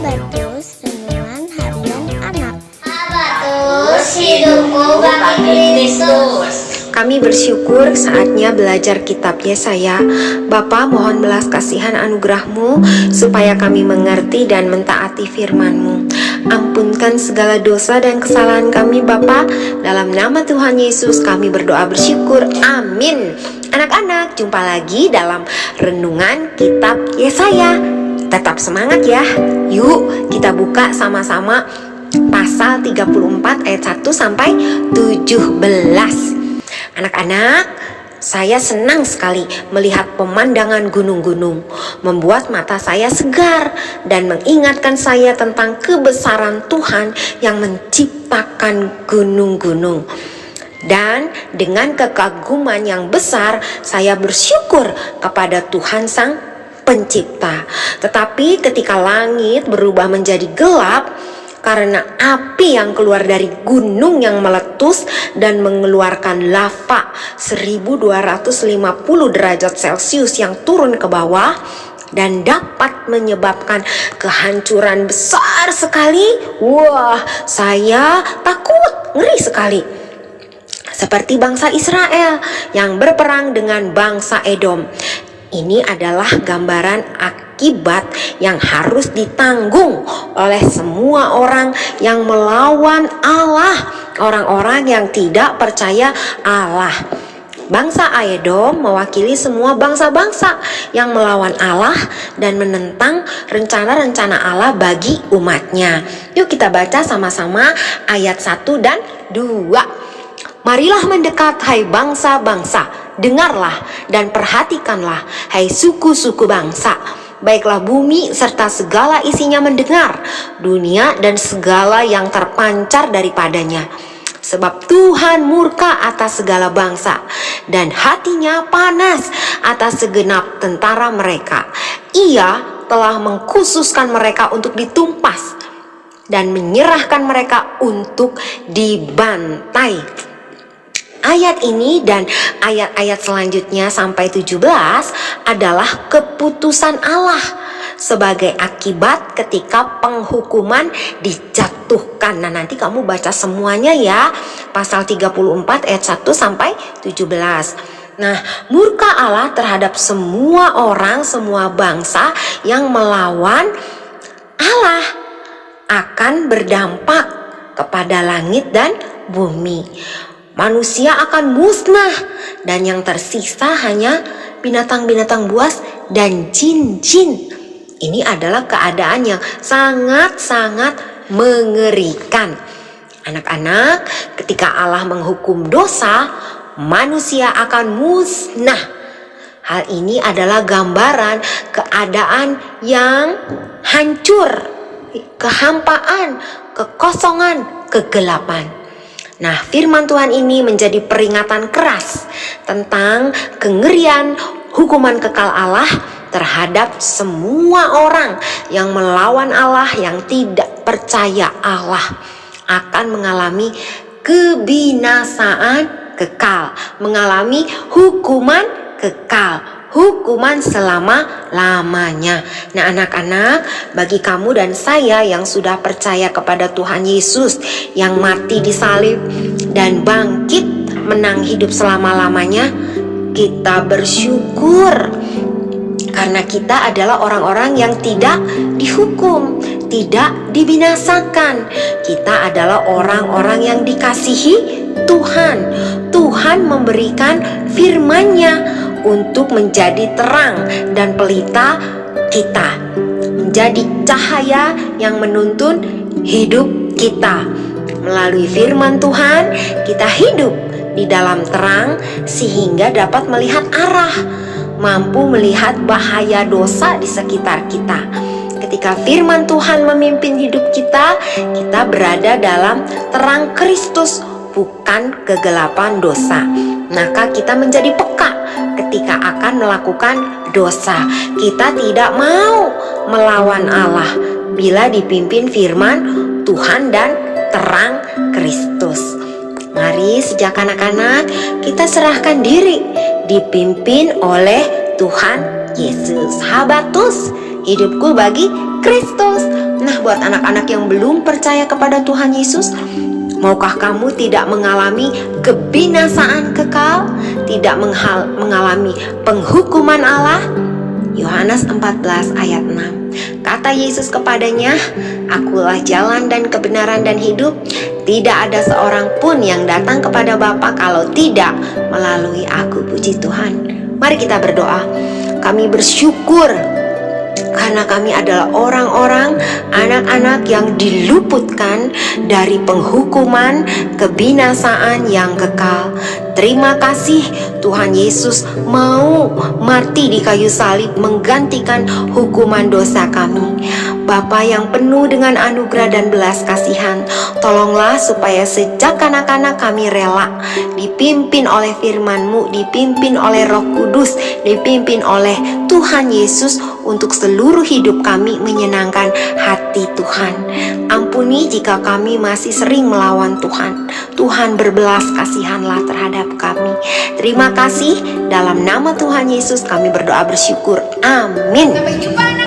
Habatus Renungan Harian Anak. Habatus hidupku bagi Kristus. Kami bersyukur saatnya belajar kitab Yesaya. Bapa, mohon belas kasihan anugerah-Mu supaya kami mengerti dan mentaati firman-Mu. Ampunkan segala dosa dan kesalahan kami Bapa. Dalam nama Tuhan Yesus kami berdoa bersyukur. Amin. Anak-anak, jumpa lagi dalam renungan kitab Yesaya. Tetap semangat ya. Yuk kita buka sama-sama pasal 34 ayat 1 sampai 17. Anak-anak, saya senang sekali melihat pemandangan gunung-gunung, membuat mata saya segar dan mengingatkan saya tentang kebesaran Tuhan yang menciptakan gunung-gunung. Dan dengan kekaguman yang besar, saya bersyukur kepada Tuhan Sang Pencipta. Tetapi ketika langit berubah menjadi gelap karena api yang keluar dari gunung yang meletus dan mengeluarkan lava 1250 derajat Celcius yang turun ke bawah dan dapat menyebabkan kehancuran besar sekali. Wah, saya takut, ngeri sekali. Seperti bangsa Israel yang berperang dengan bangsa Edom. Ini adalah gambaran akibat yang harus ditanggung oleh semua orang yang melawan Allah, orang-orang yang tidak percaya Allah. Bangsa Edom mewakili semua bangsa-bangsa yang melawan Allah dan menentang rencana-rencana Allah bagi umatnya. Yuk kita baca sama-sama ayat 1 dan 2. Marilah mendekat, hai bangsa-bangsa, dengarlah dan perhatikanlah, hai suku-suku bangsa. Baiklah bumi serta segala isinya mendengar, dunia dan segala yang terpancar daripadanya. Sebab Tuhan murka atas segala bangsa, dan hatinya panas atas segenap tentara mereka. Ia telah mengkhususkan mereka untuk ditumpas, dan menyerahkan mereka untuk dibantai. Ayat ini dan ayat-ayat selanjutnya sampai 17 adalah keputusan Allah sebagai akibat ketika penghukuman dijatuhkan. Nah, nanti kamu baca semuanya ya. Pasal 34 ayat 1 sampai 17. Nah, murka Allah terhadap semua orang, semua bangsa yang melawan Allah akan berdampak kepada langit dan bumi. Manusia akan musnah dan yang tersisa hanya binatang-binatang buas dan jin-jin. Ini adalah keadaan yang sangat-sangat mengerikan. Anak-anak, ketika Allah menghukum dosa, manusia akan musnah. Hal ini adalah gambaran keadaan yang hancur, kehampaan, kekosongan, kegelapan. Nah, firman Tuhan ini menjadi peringatan keras tentang kengerian hukuman kekal Allah terhadap semua orang yang melawan Allah, yang tidak percaya Allah akan mengalami kebinasaan kekal, mengalami hukuman kekal, hukuman selama-lamanya. Nah, anak-anak, bagi kamu dan saya yang sudah percaya kepada Tuhan Yesus yang mati di salib dan bangkit menang hidup selama-lamanya, kita bersyukur karena kita adalah orang-orang yang tidak dihukum, tidak dibinasakan. Kita adalah orang-orang yang dikasihi Tuhan. Tuhan memberikan firman-Nya untuk menjadi terang dan pelita kita, menjadi cahaya yang menuntun hidup kita. Melalui firman Tuhan, kita hidup di dalam terang sehingga dapat melihat arah, mampu melihat bahaya dosa di sekitar kita. Ketika firman Tuhan memimpin hidup kita, kita berada dalam terang Kristus, bukan kegelapan dosa. Maka kita menjadi peka ketika akan melakukan dosa. Kita tidak mau melawan Allah bila dipimpin firman Tuhan dan terang Kristus. Mari sejak anak-anak kita serahkan diri, dipimpin oleh Tuhan Yesus. Habatus hidupku bagi Kristus. Nah, buat anak-anak yang belum percaya kepada Tuhan Yesus, maukah kamu tidak mengalami kebinasaan kekal, tidak mengalami penghukuman Allah? Yohanes 14 ayat 6. Kata Yesus kepadanya, "Akulah jalan dan kebenaran dan hidup. Tidak ada seorang pun yang datang kepada Bapa kalau tidak melalui aku." Puji Tuhan. Mari kita berdoa. Kami bersyukur karena kami adalah orang-orang, anak-anak yang diluputkan dari penghukuman kebinasaan yang kekal. Terima kasih Tuhan Yesus mau mati di kayu salib menggantikan hukuman dosa kami. Bapa yang penuh dengan anugerah dan belas kasihan, tolonglah supaya sejak kanak-kanak kami rela dipimpin oleh firman-Mu, dipimpin oleh Roh Kudus, dipimpin oleh Tuhan Yesus untuk seluruh hidup kami menyenangkan hati Tuhan. Ampuni jika kami masih sering melawan Tuhan. Tuhan berbelas kasihanlah terhadap kami. Terima kasih, dalam nama Tuhan Yesus kami berdoa bersyukur. Amin. Sampai jumpa